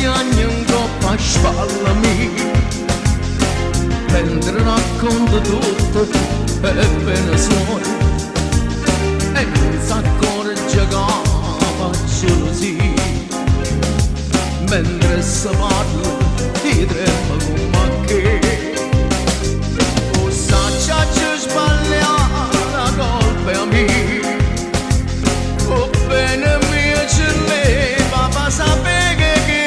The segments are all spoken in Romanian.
anni in coppa a spallami, mentre racconto tutto e appena suoni, e non si accorge che faccio così, mentre si parla di trempa come che. O sa ci sbaglia la colpa è mia, o bene mia ce leva ma sapere che,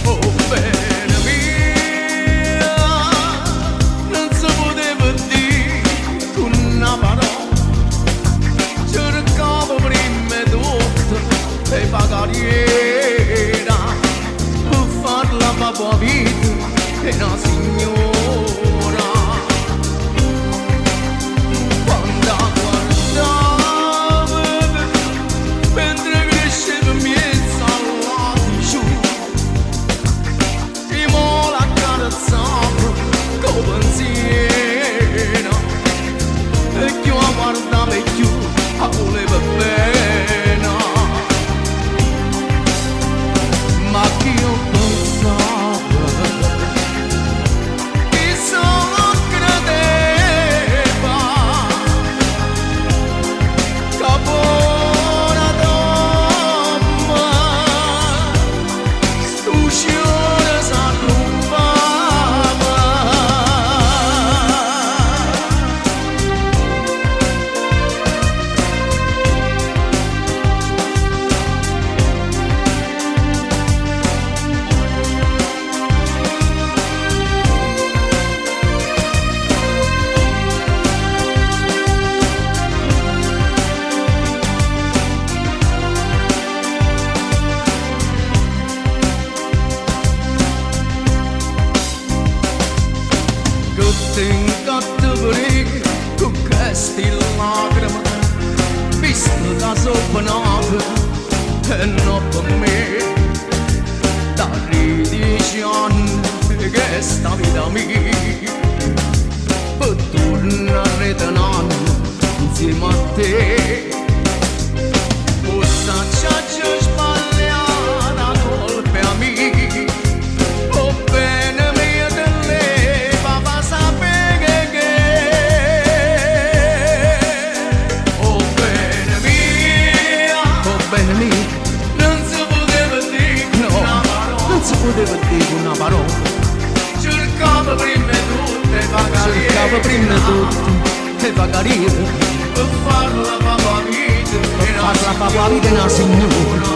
o bene mia non si poteva dire una parola, cercavo prima tutto e pagariera per farla la tua vita e una signora. Quando guardavo mentre cresceva mezzo all'atticù, e mo la carezzavo con pensiero, e più la guardavo e più la voleva bene. Ma che io pensavo che solo credeva che buona donna stu cuore s'arrumbava. Good cattiveria con queste lacrime, visto che sono penate e non per me, da 13 anni che sta vita mia per tornare da un anno insieme a te. O sa ci sbaglia la colpa è mia, o bene mia te leva ma sapere che, o bene mia non si poteva dire una parola, non si poteva dire una parola, cercavo prima tutto e pagariera per farla papà vita e una signora.